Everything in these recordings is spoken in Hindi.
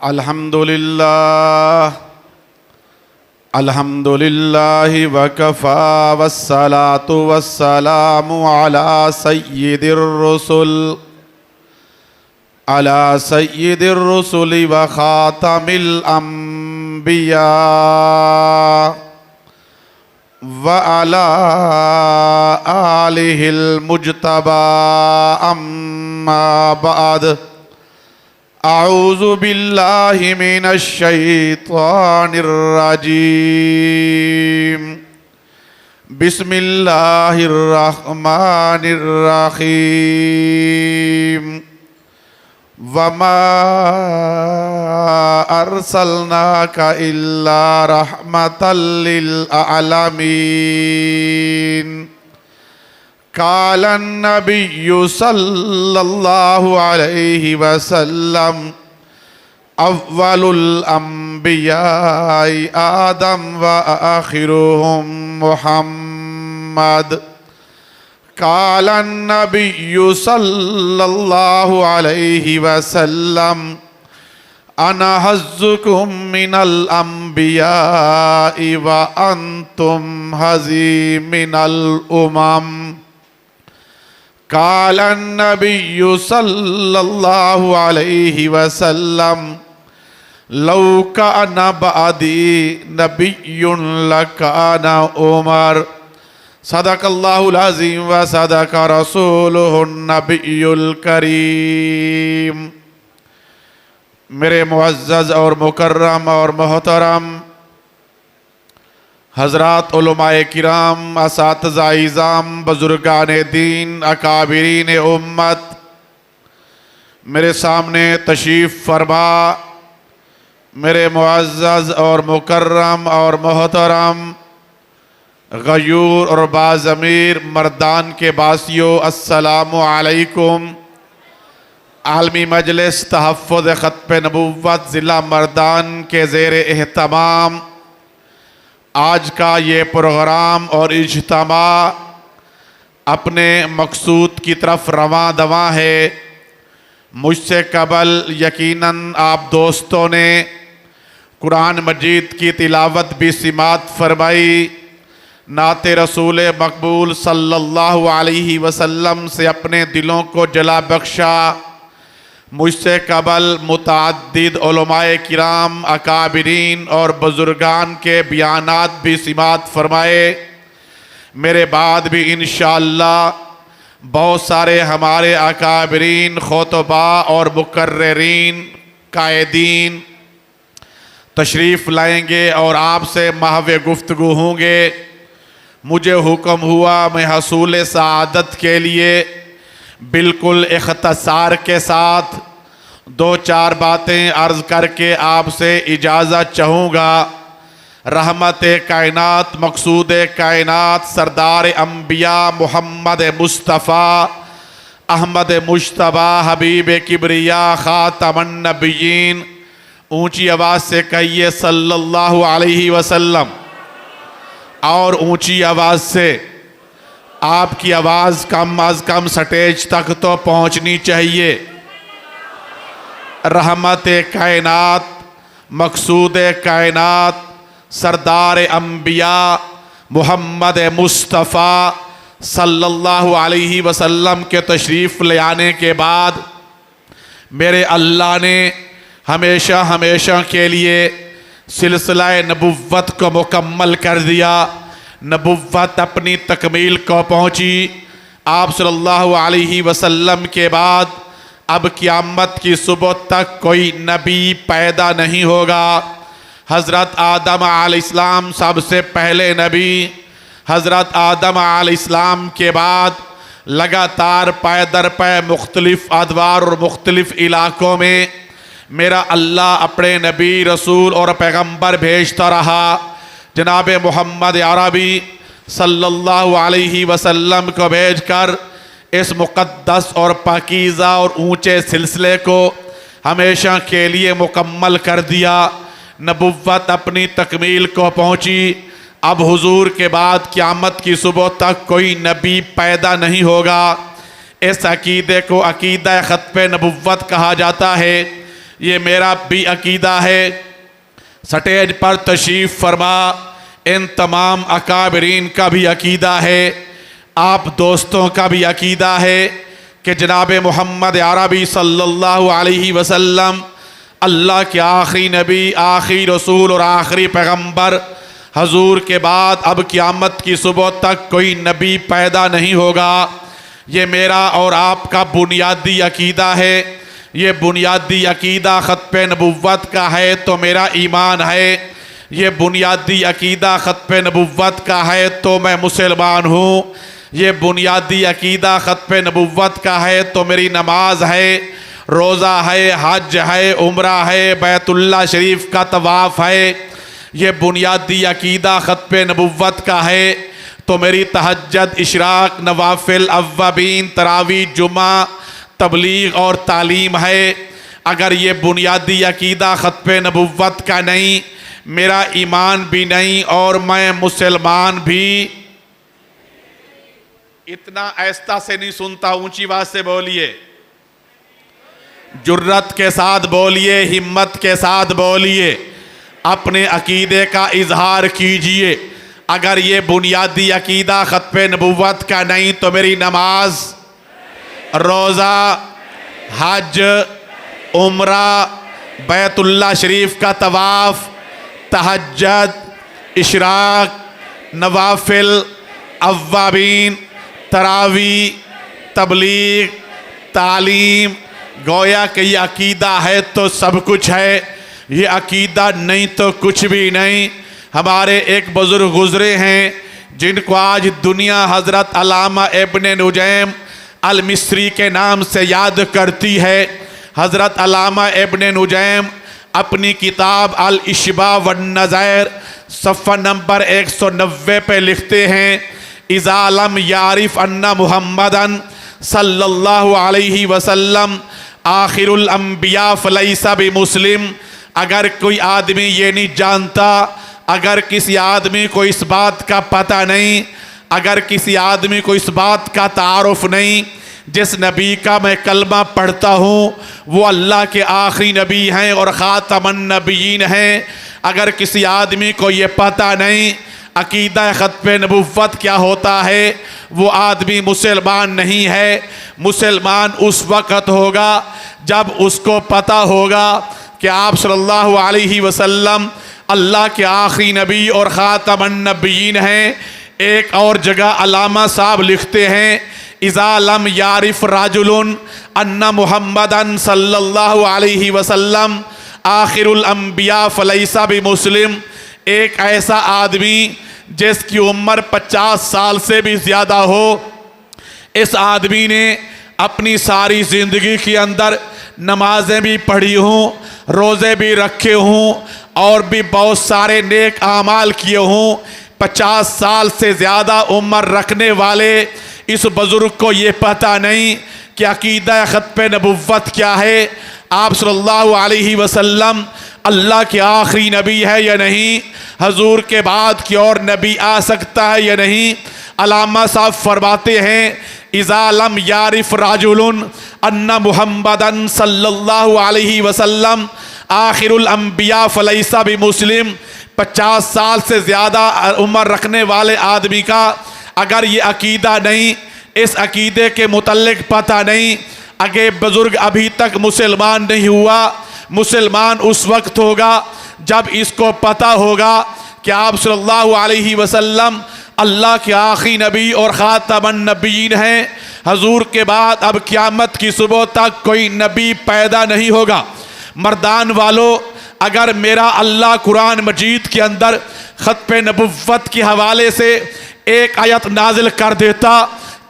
अल्हम्दुलिल्लाह वकफ़ा वस्सलातु वस्सलामु अला सय्यिदिर रुसुल व ख़ातमिल अंबिया व अला आलिहिल मुज्तबा अम्मा बाद। अऊज़ु बिल्लाहि मिनश शैतानिर रजीम। बिस्मिल्लाहिर रहमानिर रहीम। वमा अर्सलनाका इल्ला रहमतल लिल आलमीन। कालन नबिय्यु सल्लल्लाहु अलैहि वसल्लम अव्वलुल अंबियाई आदम व आखिरुहुम मुहम्मद। कालन नबिय्यु सल्लल्लाहु अलैहि वसल्लम अना हज़्ज़ुकुम मिनल अंबियाई व अंतुम हज़ी मिनल उमम। कालन नबिय्यु सल्लल्लाहु अलैहि वसल्लम लौ काना बअदी नबिय्युन लकाना उमर। सदक़ल्लाहुल अज़ीम व सदक़ रसूलुहुन नबियुल करीम। मेरे मुअज़्ज़ज़ और मुकर्रम और मोहतरम हज़रात उलमाए किराम, असातिज़ा इज़ाम, बुज़ुर्गाने दीन, अकाबिरीन उम्मत, मेरे सामने तशरीफ़ फरमा मेरे मुअज़्ज़ज़ और मुकर्रम और मोहतरम गयूर और बाज़मीर मर्दान के बासियों, अस्सलामु अलैकुम। आलमी मजलिस तहफ़्फ़ुज़ ख़त्म नबुव्वत ज़िला मर्दान के ज़ेर एहतमाम आज का ये प्रोग्राम और इज्तिमा अपने मकसूद की तरफ रवां दवां है। मुझसे कबल यकीनन आप दोस्तों ने कुरान मजीद की तिलावत भी सिमात फरमाई, नाते रसूल मकबूल सल्लल्लाहु अलैहि वसल्लम से अपने दिलों को जला बख्शा। मुझसे कबल मुतअद्दिद उलमाए किराम, अकाबिरीन और बुजुर्गान के बयानात भी सिमात फरमाए। मेरे बाद भी इंशाअल्लाह बहुत सारे हमारे अकाबिरीन, खुतबा और मुकर्रिरीन, कायदीन तशरीफ़ लाएंगे और आपसे महवे गुफ्तगू होंगे। मुझे हुक्म हुआ मैं हसूल सआदत के लिए बिल्कुल इख्तसार के साथ दो चार बातें अर्ज़ करके आपसे इजाज़त चाहूँगा। रहमत कायनात, मकसूद कायनात, सरदार अंबिया मोहम्मद मुस्तफ़ा अहमद मुश्तबा हबीब किबरिया ख़ातमन नबिय्यीन। ऊँची आवाज़ से कहिए सल्लल्लाहु अलैहि वसल्लम। और ऊँची आवाज़ से आपकी आवाज़ कम अज़ कम स्टेज तक तो पहुँचनी चाहिए। रहमत कायनात, मकसूद कायनात, सरदार अंबिया मोहम्मद मुस्तफ़ा सल्लल्लाहु अलैहि वसल्लम के तशरीफ़ ले आने के बाद मेरे अल्लाह ने हमेशा हमेशा के लिए सिलसिला नबुव्वत को मुकम्मल कर दिया। नबुव्वत अपनी तकमील को पहुँची। आप सल्लल्लाहु अलैहि वसल्लम के बाद अब क़यामत की सुबह तक कोई नबी पैदा नहीं होगा। हज़रत आदम अलैहिस्सलाम सबसे पहले नबी, हज़रत आदम अलैहिस्सलाम के बाद लगातार पै दर पै मुख्तलिफ़ अदवार और मुख्तलिफ़ इलाक़ों में मेरा अल्लाह अपने नबी, रसूल और पैगम्बर भेजता रहा। जनाब मोहम्मद अरबी सल्लल्लाहु अलैहि वसल्लम को भेजकर इस मुक़द्दस और पाकीज़ा और ऊँचे सिलसिले को हमेशा के लिए मुकम्मल कर दिया। नबुव्वत अपनी तकमील को पहुँची। अब हुजूर के बाद क़यामत की सुबह तक कोई नबी पैदा नहीं होगा। इस अकीदे को अकीदा ख़त्म नबुव्वत कहा जाता है। ये मेरा भी अकीदा है। स्टेज पर तशरीफ़ फरमा इन तमाम अकाबरीन का भी अकीदा है, आप दोस्तों का भी अकीदा है कि जनाब मोहम्मद अरबी सल्लल्लाहु अलैहि वसल्लम अल्लाह के आखिरी नबी, आखिरी रसूल और आखिरी पैगंबर। हजूर के बाद अब क़यामत की सुबह तक कोई नबी पैदा नहीं होगा। ये मेरा और आपका बुनियादी अकीदा है। ये बुनियादी अकीदा ख़त्म नबुव्वत का है तो मेरा ईमान है। ये बुनियादी अकीदा ख़त्म नबुव्वत का है तो मैं मुसलमान हूँ। ये बुनियादी अकीदा ख़त्म नबुव्वत का है तो मेरी नमाज है, रोज़ा है, हज है, उम्रा है, बैतुल्ला शरीफ का तवाफ़ है। ये बुनियादी अकीदा ख़त्म नबुव्वत का है तो मेरी तहज्जुद, इशराक, नवाफिल, अव्वाबीन, तरावी, जुमा, तबलीग और तालीम है। अगर ये बुनियादी अकीदा ख़त्म नबुव्वत का नहीं, मेरा ईमान भी नहीं और मैं मुसलमान भी। इतना आहिस्ता से नहीं सुनता, ऊंची आवाज से बोलिए, जुर्रत के साथ बोलिए, हिम्मत के साथ बोलिए, अपने अकीदे का इजहार कीजिए। अगर ये बुनियादी अकीदा ख़त्म नबुव्वत का नहीं तो मेरी नमाज, रोज़ा, हज, उम्रा, बैतुल्ला शरीफ का तवाफ़, तहज्जुद, इशराक, नवाफिल, अव्वाबीन, तरावी, तबलीग, तालीम, गोया कि ये अकीदा है तो सब कुछ है, ये अकीदा नहीं तो कुछ भी नहीं। हमारे एक बुज़ुर्ग गुज़रे हैं जिनको आज दुनिया हज़रत अल्लामा इब्न नुजैम अल मिस्री के नाम से याद करती है। हज़रत अल्लामा इब्न नुजैम अपनी किताब अल इशबा वन नज़ैर सफ़ा नंबर 190 पे लिखते हैं, इज़ा लम यारिफ अन्ना मुहम्मदन सल्लल्लाहु अलैहि वसल्लम आखिरुल अंबिया फलैसा बि मुस्लिम। अगर कोई आदमी ये नहीं जानता, अगर किसी आदमी को इस बात का पता नहीं, अगर किसी आदमी को इस बात का तारुफ नहीं, जिस नबी का मैं कलमा पढ़ता हूँ वो अल्लाह के आखिरी नबी हैं और ख़ातमुन नबीयीन हैं, अगर किसी आदमी को ये पता नहीं अकीदा ख़त्म नबुव्वत क्या होता है, वो आदमी मुसलमान नहीं है। मुसलमान उस वक़्त होगा जब उसको पता होगा कि आप सल्लल्लाहु अलैहि वसल्लम अल्लाह के आखिरी नबी और ख़ातमुन नबीयीन हैं। एक और जगह अल्लामा साहब लिखते हैं, इज़ा लम यारिफ राजुलन अन्ना मुहम्मदन सल्लल्लाहु अलैहि वसल्लम आखिरुल अंबिया फलैसा बि मुस्लिम। एक ऐसा आदमी जिसकी उम्र 50 साल से भी ज़्यादा हो, इस आदमी ने अपनी सारी ज़िंदगी के अंदर नमाजें भी पढ़ी हों, रोज़े भी रखे हों और भी बहुत सारे नेक आमाल किए हों, 50 साल से ज़्यादा उम्र रखने वाले इस बुज़ुर्ग को ये पता नहीं कि अकीदा ख़त्म नबुव्वत क्या है, आप सल्लल्लाहु अलैहि वसल्लम अल्लाह के आखिरी नबी है या नहीं, हजूर के बाद की और नबी आ सकता है या नहीं। अल्लामा साहब फरमाते हैं, इज़ा लम यारिफ राजुलन अन्ना मुहम्मदन सल्लल्लाहु अलैहि वसल्लम आखिरुल अंबिया फलैसा बि मुस्लिम। 50 साल से ज़्यादा उम्र रखने वाले आदमी का अगर ये अकीदा नहीं, इस अकीदे के मुतल्लिक पता नहीं, अगे बुज़ुर्ग अभी तक मुसलमान नहीं हुआ। मुसलमान उस वक्त होगा जब इसको पता होगा कि आप सल्लल्लाहु अलैहि वसल्लम अल्लाह के आखिरी नबी और ख़ातमुन नबीयीन हैं। हजूर के बाद अब क़यामत की सुबह तक कोई नबी पैदा नहीं होगा। मर्दान वालों, अगर मेरा अल्लाह कुरान मजीद के अंदर ख़त्म नबुव्वत के हवाले से एक आयत नाजिल कर देता,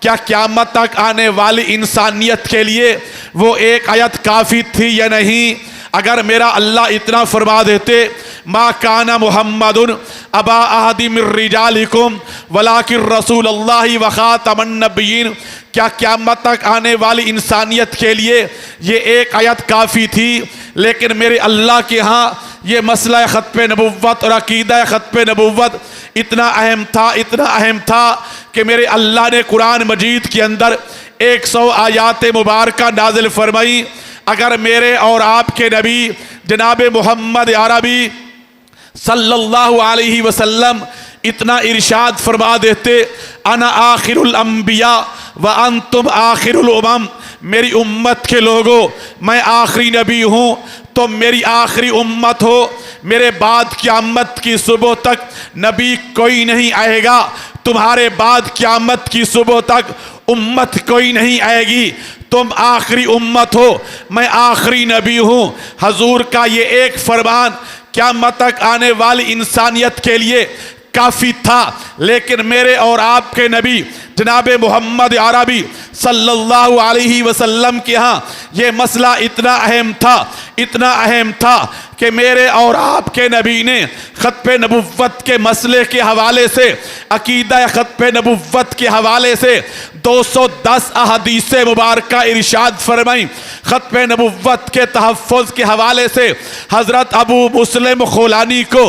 क्या क़यामत तक आने वाली इंसानियत के लिए वो एक आयत काफ़ी थी या नहीं? अगर मेरा अल्लाह इतना फरमा देते, मा काना मुहम्मदुन अबा अहदी मिर रिजालिकुम वलाकिन रसूलुल्लाहि व खातमुन नबिय्यीन, क्या क़यामत तक आने वाली इंसानियत के लिए ये एक आयत काफ़ी थी? लेकिन मेरे अल्लाह के यहाँ ये मसला ख़त्म नबुव्वत और अकीदा ख़त्म नबुव्वत इतना अहम था, इतना अहम था कि मेरे अल्लाह ने कुरान मजीद के अंदर 100 आयात मुबारका नाजिल फरमाई। अगर मेरे और आपके नबी जनाब मोहम्मद अरबी सल्लल्लाहु अलैहि वसल्लम इतना इरशाद फरमा देते, अना आखिरुल अंबिया व अंतुम आखिरुल उमम, मेरी उम्मत के लोगों मैं आखिरी नबी हूँ तो मेरी आखिरी उम्मत हो, मेरे बाद क़यामत की सुबह तक नबी कोई नहीं आएगा, तुम्हारे बाद क़यामत की सुबह तक उम्मत कोई नहीं आएगी, तुम आखिरी उम्मत हो, मैं आखिरी नबी हूँ। हजूर का ये एक फरमान क़यामत तक आने वाली इंसानियत के लिए काफ़ी था। लेकिन मेरे और आपके नबी जनाब मोहम्मद अरबी सल्लल्लाहु अलैहि वसल्लम के यहाँ ये मसला इतना अहम था, इतना अहम था कि मेरे और आपके नबी ने ख़त्म नबुव्वत के मसले के हवाले से, अकीदा ख़त्म नबुव्वत के हवाले से 210 अहदीस मुबारक इरशाद फरमाई। ख़त्म नबुव्वत के तहफ़्फ़ुज़ के हवाले से हज़रत अबू मुस्लिम खौलानी को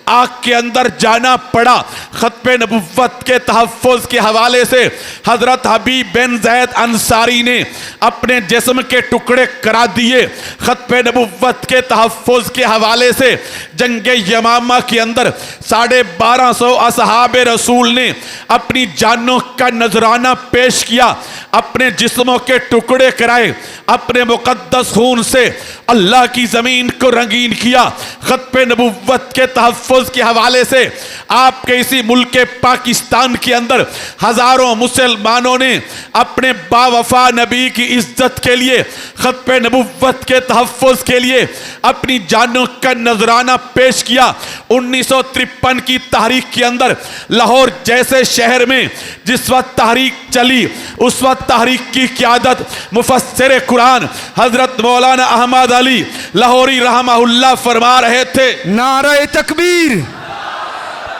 आग के अंदर जाना पड़ा। ख़त्म नबुव्वत के तहफ़्फ़ुज़ के हवाले से हज़रत हबीब बिन ज़ैद अंसारी ने अपने जिस्म के टुकड़े करा दिए। ख़त्म नबुव्वत के तहफ़्फ़ुज़ के हवाले से जंगे यमामा के अंदर 1250 असहाबे रसूल ने अपनी जानों का नजराना पेश किया, अपने जिस्मों के टुकड़े कराए, अपने मुक़द्दस खून से अल्लाह की ज़मीन को रंगीन किया। ख़त्म नबुव्वत के तहफ़्फ़ुज़ के हवाले से आपके इसी मुल्क पाकिस्तान के अंदर हज़ारों मुसलमानों ने अपने बावफा नबी की इज्जत के लिए, ख़त्म नबुव्वत के तहफ़्फ़ुज़ के लिए अपनी जानों का नजराना पेश किया। 1953 की तहरीक के अंदर लाहौर जैसे शहर में जिस वक्त तहरीक चली, उस वक्त तहरीक की क़यादत मुफस्सिर कुरान हज़रत मौलाना अहमद अली लाहौरी रहमहुल्लाह फरमा रहे थे। नारे तकबीर,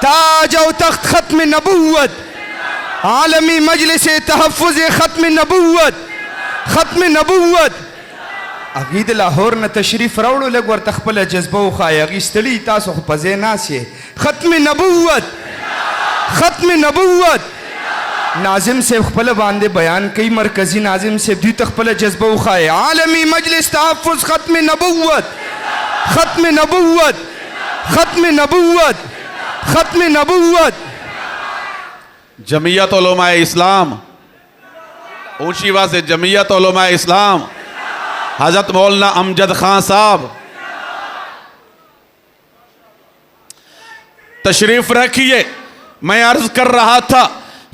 ताज और तख्त ख़त्म नबुव्वत, आलमी मजलिस तहफ़्फ़ुज़ ख़त्म नबुव्वत, ख़त्म नबुव्वत। अगीद लाहौर न तशरीफ रावड़ो लग वर तखपल जज्बो खाए अगी स्तली तासो पजेना से ख़त्म नबुव्वत, ख़त्म नबुव्वत। नाजिम से खपल बांधे बयान कई मरकजी नाजिम से दी तखपल जज्बो खाए आलमी मजलिस तहफ़्फ़ुज़ ख़त्म नबुव्वत, ख़त्म नबुव्वत, ख़त्म नबुव्वत, ख़त्म नबुव्वत। जमीयत उलमा इस्लाम, ऊंची आवाज़ से जमीयत उलमा इस्लाम, हज़रत मौलाना अमजद खान साहब तशरीफ़ रखिए। मैं अर्ज़ कर रहा था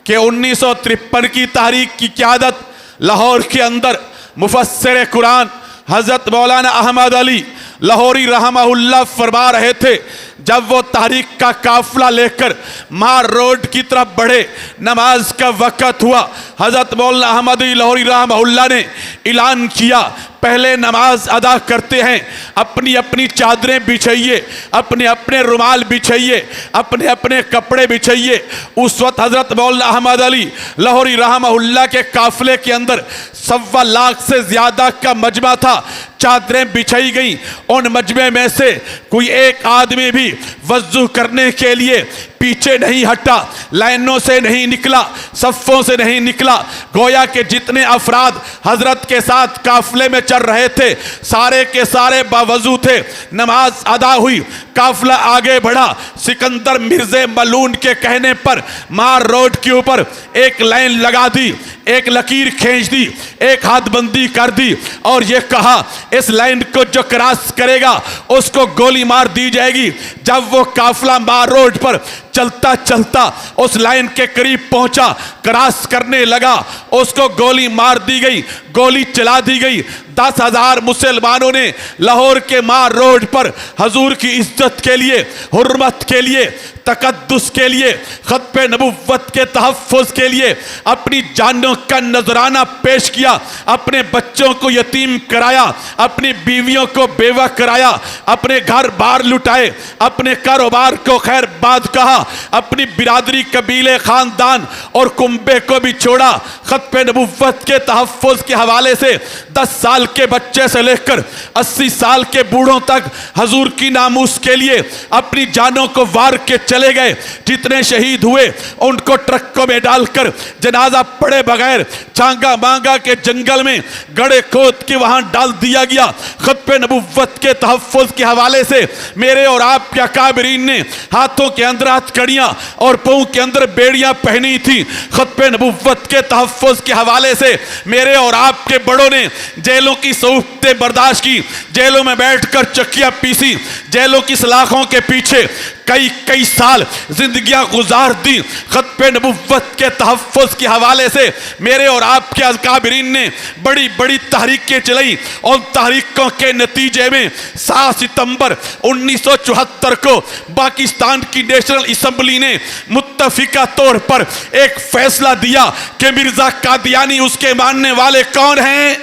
कि 1953 की तहरीक की क़यादत लाहौर के अंदर मुफस्सिर कुरान हज़रत मौलाना अहमद अली लाहौरी रहमहुल्लाह फरमा रहे थे। जब वो तहरीक का काफिला लेकर मार रोड की तरफ बढ़े, नमाज का वक़्त हुआ, हज़रत मौलाना अहमद अली लाहौरी रहमहुल्लाह ने ऐलान किया, पहले नमाज अदा करते हैं, अपनी अपनी चादरें बिछाइए, अपने अपने रुमाल बिछाइए, अपने अपने कपड़े बिछाइए। उस वक्त हज़रत मौलाना अहमद अली लाहौरी रहमहुल्लाह के काफिले के अंदर 1.25 लाख से ज़्यादा का मजमा था। चादरें बिछाई गई। उन मजमे में से कोई एक आदमी भी वज़ू करने के लिए पीछे नहीं हटा, लाइनों से नहीं निकला, सफ़ों से नहीं निकला। गोया के जितने अफराद हजरत के साथ काफिले में चल रहे थे, सारे के सारे बावजू थे। नमाज अदा हुई, काफिला आगे बढ़ा। सिकंदर मिर्ज़े मलून के कहने पर मार रोड के ऊपर एक लाइन लगा दी, एक लकीर खींच दी, एक हाथबंदी कर दी और ये कहा, इस लाइन को जो क्रॉस करेगा उसको गोली मार दी जाएगी। जब वो काफिला मार रोड पर चलता चलता उस लाइन के करीब पहुंचा, क्रॉस करने लगा, उसको गोली मार दी गई, गोली चला दी गई। 10,000 मुसलमानों ने लाहौर के मार रोड पर हजूर की इज्जत के लिए, हुर्मत के लिए, तकद्दुस के लिए, ख़त्म नबुव्वत के तहफ़्फ़ुज़ के लिए अपनी जानों का नजराना पेश किया। अपने बच्चों को यतीम कराया, अपनी बीवियों को बेवा कराया, अपने घर बार लुटाए, अपने कारोबार को खैर बाद कहा, अपनी बिरादरी, कबीले, ख़ानदान और कुंबे को भी छोड़ा। ख़त्म नबुव्वत के तहफ़्फ़ुज़ के हवाले से 10 साल साल के बच्चे से लेकर 80 साल के बूढ़ों तक हजूर की नामूस के लिए अपनी जानों को वार के चले गए। जितने शहीद हुए उनको ट्रकों में डालकर जनाजा पड़े बगैर चांगा मांगा के जंगल में गड़े खोद के वहां डाल दिया गया। खुतबे नबुव्वत के तहफ़्फ़ुज़ के हवाले से मेरे और आपके अकाबरीन ने हाथों के अंदर हथकड़ियां और पाँव के अंदर बेड़ियां पहनी थी। खुतबे नबुव्वत के तहफ़्फ़ुज़ के हवाले से मेरे और आपके बड़ों ने जेलों की सऊक़तें बर्दाश्त की, जेलों में बैठकर चक्कियां पीसी, जेलों की सलाखों के पीछे कई कई साल जिंदगियां गुजार दी। खुतबे नबुव्वत के तहफ़्फ़ुज़ के हवाले से मेरे और आपके अकाबरीन ने बड़ी बड़ी तहरीकें चलाई और तहरीकों के नतीजे में 7 सितंबर 1974 को पाकिस्तान की नेशनल असम्बली ने मुत्तफ़िका तौर पर एक फैसला दिया कि मिर्जा कादियानी उसके मानने वाले कौन हैं।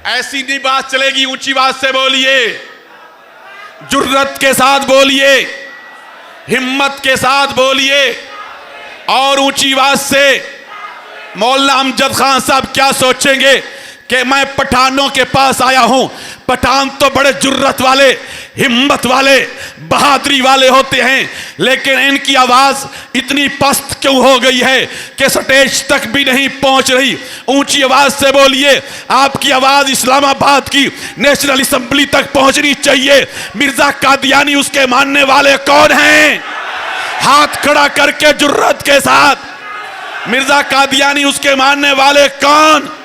ऐसी नहीं बात चलेगी, ऊंची बात से बोलिए, जुर्रत के साथ बोलिए, हिम्मत के साथ बोलिए और ऊंची आवाज से। मौलाना अमजद खान साहब क्या सोचेंगे कि मैं पठानों के पास आया हूं। पठान तो बड़े जुर्रत वाले, हिम्मत वाले, बहादुरी वाले होते हैं, लेकिन इनकी आवाज इतनी पस्त क्यों हो गई है कि स्टेज तक भी नहीं पहुंच रही। ऊंची आवाज से बोलिए, आपकी आवाज इस्लामाबाद की नेशनल असम्बली तक पहुंचनी चाहिए। मिर्जा कादियानी उसके मानने वाले कौन हैं? हाथ खड़ा करके जुर्रत के साथ, मिर्जा कादियानी उसके मानने वाले कौन?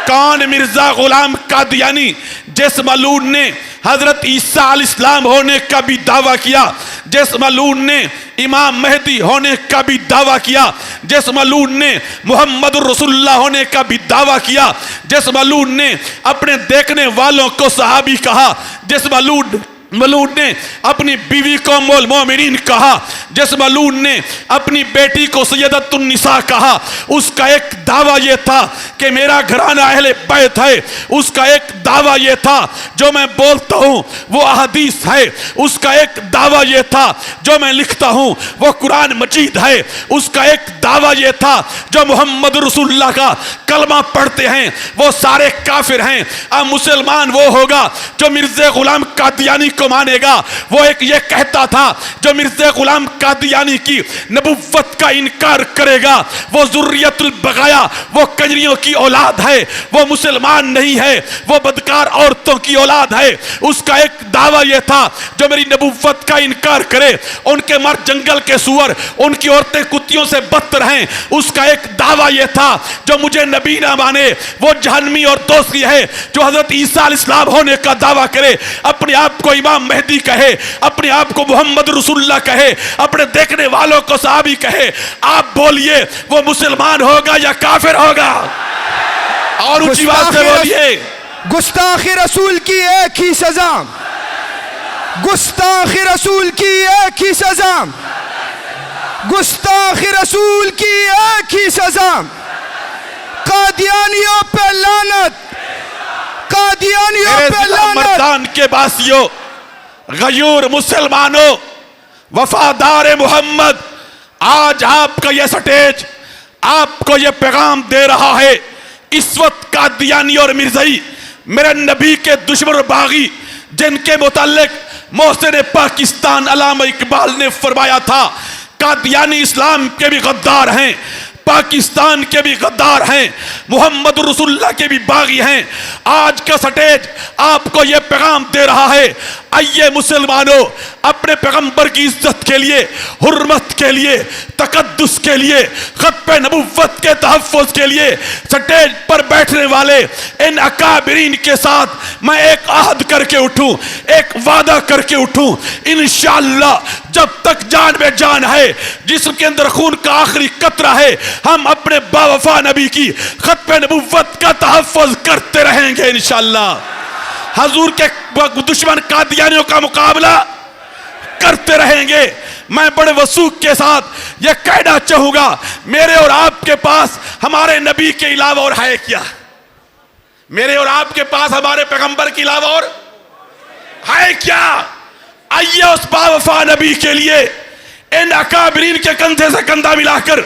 कौन मिर्जा गुलाम कादियानी जिस मलून ने हजरत ईसा अलैहिस्सलाम होने का भी दावा किया, जिस मलून ने इमाम मेहदी होने का भी दावा किया, जिस मलून ने मोहम्मद रसूलुल्लाह होने का भी दावा किया, जिस मलून ने अपने देखने वालों को सहाबी कहा, जिस मलून ने अपनी बीवी को उम्मुल मोमिनीन कहा, जिस मलून ने अपनी बेटी को सैयदतुन निसा कहा, उसका एक दावा यह था कि मेरा घराना अहले बैत है। उसका एक दावा यह था जो मैं बोलता हूं वो अहदीस है। उसका एक दावा यह था जो मैं लिखता हूं वो कुरान मजीद है। उसका एक दावा यह था जो मोहम्मद रसूलुल्लाह का कलमा पढ़ते हैं वो सारे काफिर हैं। अब मुसलमान वो होगा जो मिर्जा गुलाम कादियानी को मानेगा। वो एक ये कहता था जो मिर्जा गुलाम कादियानी की नबुव्वत का इनकार करेगा वो जुर्रियतुल बगाया, वो कंजरियों की औलाद है, वो मुसलमान नहीं है, वो बदकार औरतों की औलाद है। उसका एक दावा यह था जो मेरी नबुव्वत का इनकार करे उनके मर्द जंगल के सुअर, उनकी औरतें कुत्तियों से बदतर हैं। उसका एक दावा यह था जो मुझे नबी ना माने वो जहन्नमी और दोषी है। जो हजरत ईसा अलैहिस्सलाम होने का दावा करे, अपने आप को इमाम मेहदी कहे, अपने आप को मोहम्मद रसूलुल्लाह कहे, अपने देखने वालों को सहाबी कहे, आप बोलिए वो मुसलमान होगा या काफिर होगा? और ऊंची बात से बोलिए। गुस्ताखी रसूल की एक ही सजा, गुस्ताखी रसूल की एक ही सजा, गुस्ताखी रसूल की एक ही सजा। कादियानियों पे लानत, कादियानियों पे लानत। मर्दान के बासियों, गयूर मुसलमानों, वफादार मोहम्मद, आज आपका यह स्टेज आपको यह पैगाम दे रहा है। इस वक्त कादियानी और मिर्ज़ाई मेरे नबी के दुश्मन और बागी, जिनके मुताल्लिक मोहसिन पाकिस्तान अल्लामा इकबाल ने फरमाया था कादियानी इस्लाम के भी गद्दार हैं, पाकिस्तान के भी गद्दार हैं, मोहम्मद रसूलुल्लाह के भी बागी हैं। आज का स्टेज आपको यह पैगाम दे रहा है, आइए मुसलमानों, अपने पैगंबर की इज्जत के लिए, हुर्मत के लिए, तकद्दुस के लिए, खत्म नबुव्वत के तहफ़्फ़ुज़ के लिए स्टेज पर बैठने वाले इन अकाबिरीन के साथ मैं एक अहद करके उठूं, एक वादा करके उठूं। इंशाअल्लाह जब तक जान में जान है, जिस्म के अंदर खून का आखिरी कतरा है, हम अपने बावफा नबी की खत्म नबुव्वत का तहफ़्फ़ुज़ करते रहेंगे इंशाअल्लाह। हजूर के दुश्मन कादियानियों का मुकाबला करते रहेंगे। मैं बड़े वसूख के साथ यह कहना चाहूंगा, मेरे और आपके पास हमारे नबी के अलावा और है क्या? मेरे और आपके पास हमारे पैगंबर के अलावा और है क्या? आइए उस बावफा नबी के लिए इन अकाबरीन के कंधे से कंधा मिलाकर,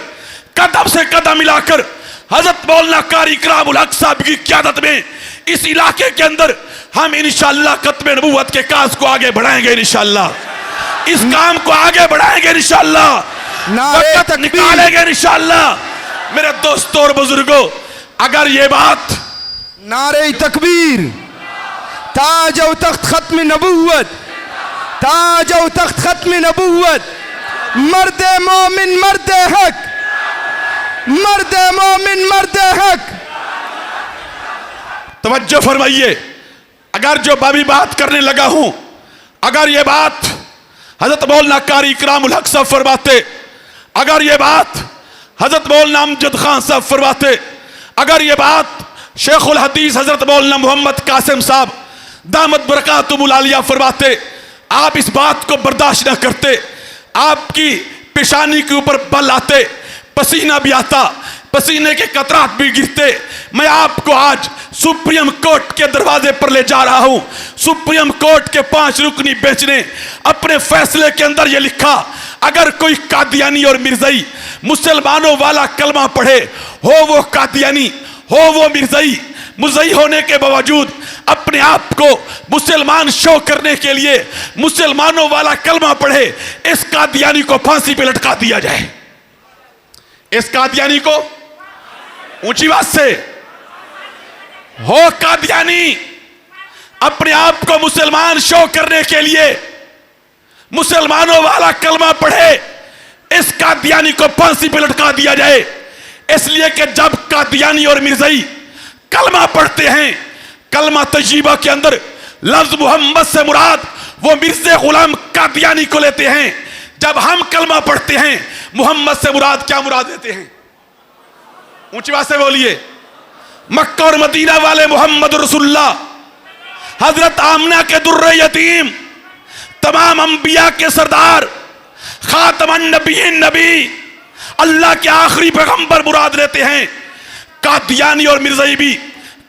कदम से कदम मिलाकर हजरत मौलाना कारी इकरामुल हक साहब की क़यादत में इस इलाके के अंदर हम इंशाअल्लाह खत्म नबूवत के काज को आगे बढ़ाएंगे, इंशाअल्लाह इस काम को आगे बढ़ाएंगे, इंशाअल्लाह नारे तकबीर, निकालेंगे इंशाअल्लाह। मेरे दोस्तों और बुजुर्गों, अगर ये बात नारे तकबीर, ताज और तख्त खत्म नबूवत, ताज और तख्त खत्म नबूवत, मर्द मोमिन मर्द हक, मर्द मोमिन मर्द हक। तवज्जो फरमाइए, अगर जो बाबी बात करने लगा हूं, अगर ये बात हजरत मौलाना कारी इकरामुल हक साहब फरमाते, अगर ये बात हजरत मौलाना अमजद खान साहब फरमाते, अगर ये बात शेखुल हदीस हजरत मौलाना मोहम्मद कासिम साहब दामत बरकातुहुल आलिया फरमाते, आप इस बात को बर्दाश्त न करते, आपकी पेशानी के ऊपर बल आते, पसीना भी आता, पसीने के कतरात भी गिरते। मैं आपको आज सुप्रीम कोर्ट के दरवाजे पर ले जा रहा हूं। सुप्रीम कोर्ट के 5 रुकनी बेंच ने अपने फैसले के अंदर यह लिखा, अगर कोई कादियानी और मिर्ज़ई मुसलमानों वाला कलमा पढ़े, हो वो कादियानी हो वो मिर्ज़ई, मुज़ई होने के बावजूद अपने आप को मुसलमान शो करने के लिए मुसलमानों वाला कलमा पढ़े, इस कादियानी को फांसी पे लटका दिया जाए। इस कादियानी को ऊंची बात से, हो कादियानी अपने आप को मुसलमान शो करने के लिए मुसलमानों वाला कलमा पढ़े, इस कादियानी को फांसी पे लटका दिया जाए। इसलिए कि जब कादियानी और मिर्ज़ई कलमा पढ़ते हैं, कलमा तजीबा के अंदर लफ्ज मोहम्मद से मुराद वो मिर्ज़े गुलाम कादियानी को लेते हैं। जब हम कलमा पढ़ते हैं, मोहम्मद से मुराद क्या मुराद लेते हैं? ऊंची बात से बोलिए। मक्का और मदीना वाले मोहम्मद रसूलुल्लाह, हजरत आमना के दुर्रे यतीम, तमाम अंबिया के सरदार, खातमन नबीन नबी, अल्लाह के आखिरी पैगंबर मुराद लेते हैं। कादियानी और मिर्ज़ई भी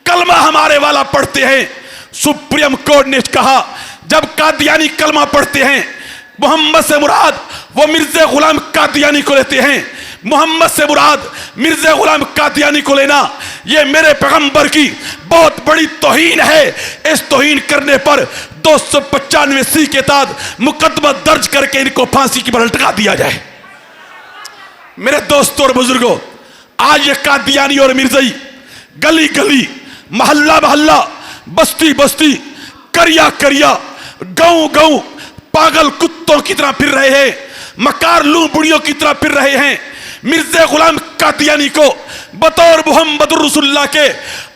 कलमा हमारे वाला पढ़ते हैं। सुप्रीम कोर्ट ने कहा, जब कादियानी कलमा पढ़ते हैं, मोहम्मद से मुराद वो मिर्ज़े गुलाम कादियानी को लेते हैं। मोहम्मद से मुराद मिर्ज़ा गुलाम कादियानी को लेना, ये मेरे पैगंबर की बहुत बड़ी तौहीन है। इस तौहीन करने पर 295 सी के तहत मुकदमा दर्ज करके इनको फांसी की पर लटका दिया जाए। मेरे दोस्तों और बुजुर्गों, आज ये कादियानी और मिर्ज़ई गली गली, मोहल्ला मोहल्ला, बस्ती बस्ती, करिया करिया, गांव गांव पागल कुत्तों की तरह फिर रहे हैं, मकार लू बुढ़ियों की तरह फिर रहे हैं। मिर्ज़ा गुलाम कादियानी को बतौर मोहम्मद रसूलुल्लाह के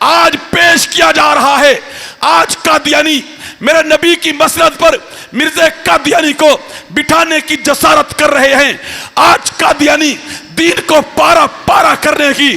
आज पेश किया जा रहा है। आज कादियानी मेरे नबी की मसलत पर मिर्ज़ा कादियानी को बिठाने की जसारत कर रहे हैं। आज कादियानी दीन को पारा पारा करने की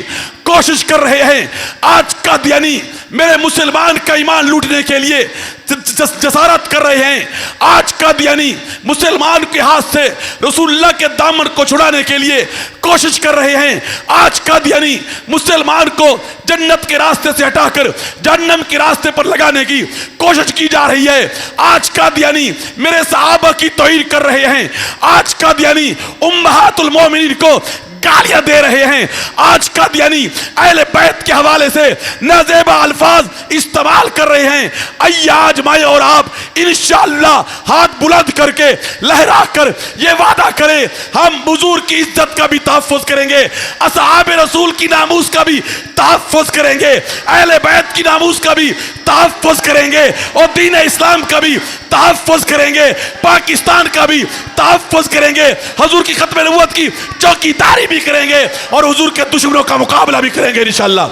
कोशिश कर रहे हैं। आज कादियानी मेरे मुसलमान का ईमान लूटने के लिए जसारत कर रहे हैं। आज कादियानी मुसलमान के हाथ से रसूलुल्लाह के दामन को छुड़ाने के लिए कोशिश कर रहे हैं। आज कादियानी मुसलमान को जन्नत के रास्ते से हटाकर जहन्नम के रास्ते पर लगाने की कोशिश की जा रही है। आज कादियानी मेरे सहाबा की तौहीन कर रहे हैं। आज कादियानी उम्महातुल मोमिनीन को गालियां दे रहे हैं। आज कादियानी अहले बैत के हवाले से नाजेबा अल्फाज इस्तेमाल कर रहे हैं। आइए आज मैं और आप इंशाअल्लाह हाथ बुलंद करके लहरा कर ये वादा करें, हम बुजुर्ग की इज्जत का भी तहफ़्फ़ुज़ करेंगे, असहाब रसूल की नामूस का भी तहफ़्फ़ुज़ करेंगे, अहले बैत की नामूस का भी तहफ़्फ़ुज़ करेंगे और दीन इस्लाम का भी तहफ़्फ़ुज़ करेंगे, पाकिस्तान का भी तहफ़्फ़ुज़ करेंगे, हुजूर की खत्म नबूवत की चौकीदारी भी करेंगे और हुजूर के दुश्मनों का मुकाबला भी करेंगे इंशाअल्लाह।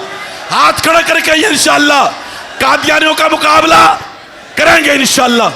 हाथ खड़ा करके इंशाअल्लाह कादियानियों का मुकाबला करेंगे इंशाअल्लाह।